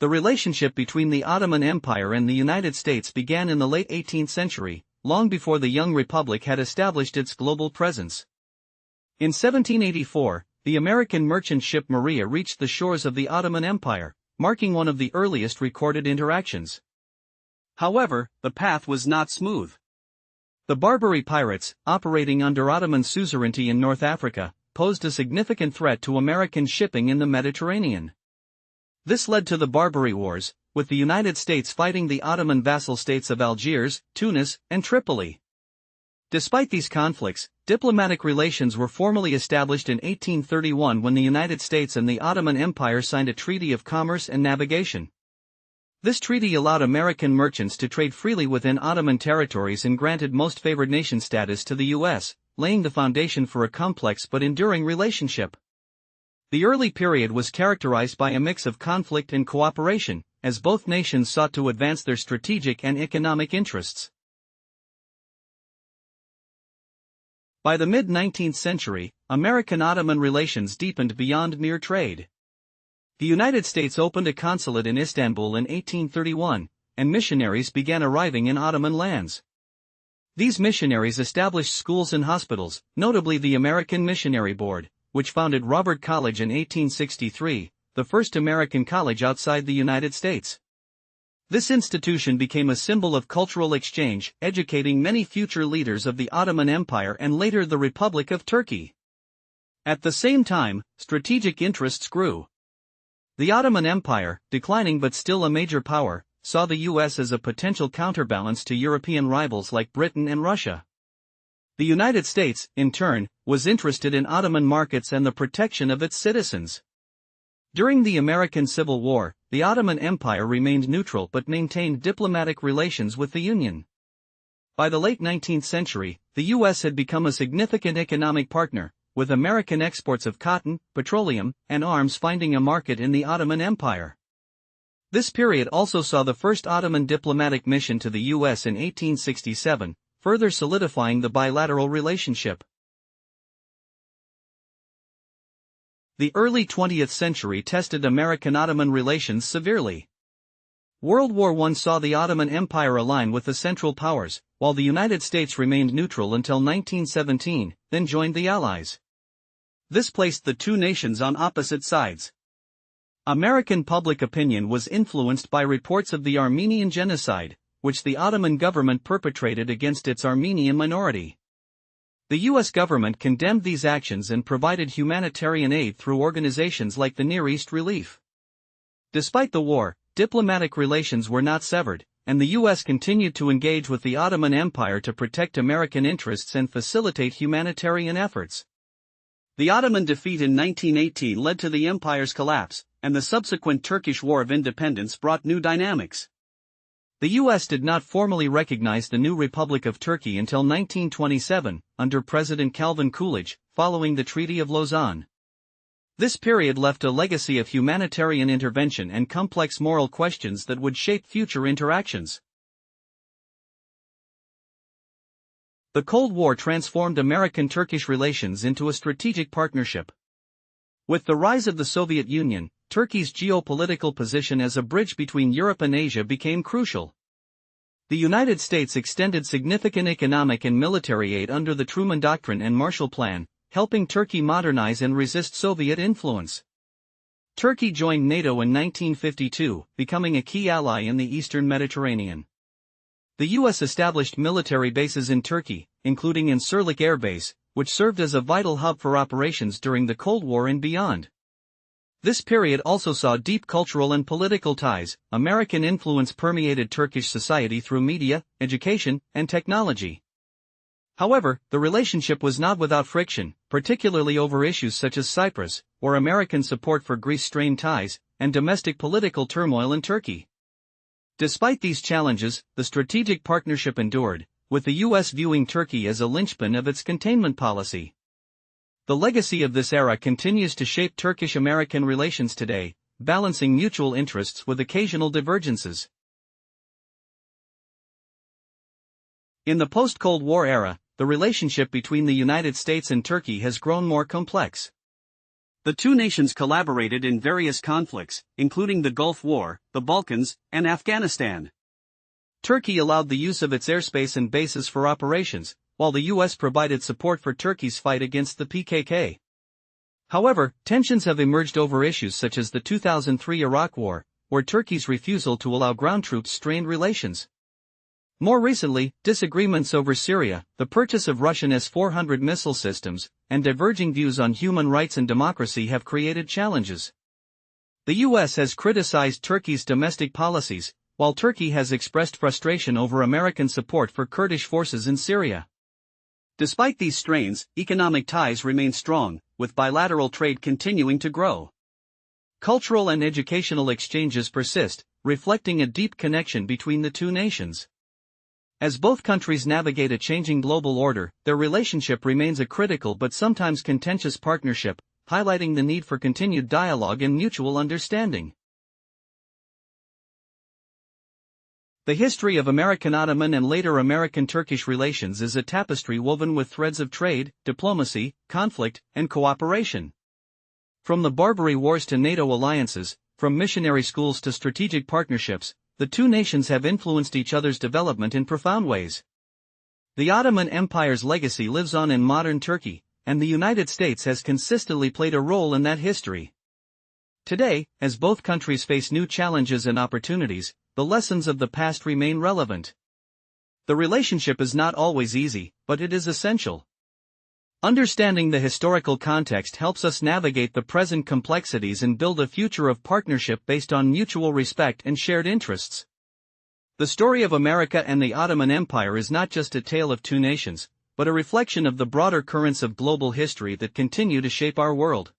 The relationship between the Ottoman Empire and the United States began in the late 18th century, long before the young republic had established its global presence. In 1784, the American merchant ship Maria reached the shores of the Ottoman Empire, marking one of the earliest recorded interactions. However, the path was not smooth. The Barbary pirates, operating under Ottoman suzerainty in North Africa, posed a significant threat to American shipping in the Mediterranean. This led to the Barbary Wars, with the United States fighting the Ottoman vassal states of Algiers, Tunis, and Tripoli. Despite these conflicts, diplomatic relations were formally established in 1831 when the United States and the Ottoman Empire signed a treaty of commerce and navigation. This treaty allowed American merchants to trade freely within Ottoman territories and granted most favored nation status to the U.S., laying the foundation for a complex but enduring relationship. The early period was characterized by a mix of conflict and cooperation, as both nations sought to advance their strategic and economic interests. By the mid-19th century, American-Ottoman relations deepened beyond mere trade. The United States opened a consulate in Istanbul in 1831, and missionaries began arriving in Ottoman lands. These missionaries established schools and hospitals, notably the American Missionary Board, which founded Robert College in 1863, the first American college outside the United States. This institution became a symbol of cultural exchange, educating many future leaders of the Ottoman Empire and later the Republic of Turkey. At the same time, strategic interests grew. The Ottoman Empire, declining but still a major power, saw the U.S. as a potential counterbalance to European rivals like Britain and Russia. The United States, in turn, was interested in Ottoman markets and the protection of its citizens. During the American Civil War, the Ottoman Empire remained neutral but maintained diplomatic relations with the Union. By the late 19th century, the U.S. had become a significant economic partner, with American exports of cotton, petroleum, and arms finding a market in the Ottoman Empire. This period also saw the first Ottoman diplomatic mission to the U.S. in 1867, further solidifying the bilateral relationship. The early 20th century tested American-Ottoman relations severely. World War I saw the Ottoman Empire align with the Central Powers, while the United States remained neutral until 1917, then joined the Allies. This placed the two nations on opposite sides. American public opinion was influenced by reports of the Armenian genocide, which the Ottoman government perpetrated against its Armenian minority. The U.S. government condemned these actions and provided humanitarian aid through organizations like the Near East Relief. Despite the war, diplomatic relations were not severed, and the U.S. continued to engage with the Ottoman Empire to protect American interests and facilitate humanitarian efforts. The Ottoman defeat in 1918 led to the empire's collapse, and the subsequent Turkish War of Independence brought new dynamics. The U.S. did not formally recognize the new Republic of Turkey until 1927, under President Calvin Coolidge, following the Treaty of Lausanne. This period left a legacy of humanitarian intervention and complex moral questions that would shape future interactions. The Cold War transformed American-Turkish relations into a strategic partnership. With the rise of the Soviet Union, Turkey's geopolitical position as a bridge between Europe and Asia became crucial. The United States extended significant economic and military aid under the Truman Doctrine and Marshall Plan, helping Turkey modernize and resist Soviet influence. Turkey joined NATO in 1952, becoming a key ally in the Eastern Mediterranean. The U.S. established military bases in Turkey, including Incirlik Air Base, which served as a vital hub for operations during the Cold War and beyond. This period also saw deep cultural and political ties. American influence permeated Turkish society through media, education, and technology. However, the relationship was not without friction, particularly over issues such as Cyprus, or American support for Greece strained ties, and domestic political turmoil in Turkey. Despite these challenges, the strategic partnership endured, with the U.S. viewing Turkey as a linchpin of its containment policy. The legacy of this era continues to shape Turkish-American relations today, balancing mutual interests with occasional divergences. In the post-Cold War era, the relationship between the United States and Turkey has grown more complex. The two nations collaborated in various conflicts, including the Gulf War, the Balkans, and Afghanistan. Turkey allowed the use of its airspace and bases for operations, while the U.S. provided support for Turkey's fight against the PKK. However, tensions have emerged over issues such as the 2003 Iraq War, where Turkey's refusal to allow ground troops strained relations. More recently, disagreements over Syria, the purchase of Russian S-400 missile systems, and diverging views on human rights and democracy have created challenges. The U.S. has criticized Turkey's domestic policies, while Turkey has expressed frustration over American support for Kurdish forces in Syria. Despite these strains, economic ties remain strong, with bilateral trade continuing to grow. Cultural and educational exchanges persist, reflecting a deep connection between the two nations. As both countries navigate a changing global order, their relationship remains a critical but sometimes contentious partnership, highlighting the need for continued dialogue and mutual understanding. The history of American-Ottoman and later American-Turkish relations is a tapestry woven with threads of trade, diplomacy, conflict, and cooperation. From the Barbary Wars to NATO alliances, from missionary schools to strategic partnerships, the two nations have influenced each other's development in profound ways. The Ottoman Empire's legacy lives on in modern Turkey, and the United States has consistently played a role in that history. Today, as both countries face new challenges and opportunities, the lessons of the past remain relevant. The relationship is not always easy, but it is essential. Understanding the historical context helps us navigate the present complexities and build a future of partnership based on mutual respect and shared interests. The story of America and the Ottoman Empire is not just a tale of two nations, but a reflection of the broader currents of global history that continue to shape our world.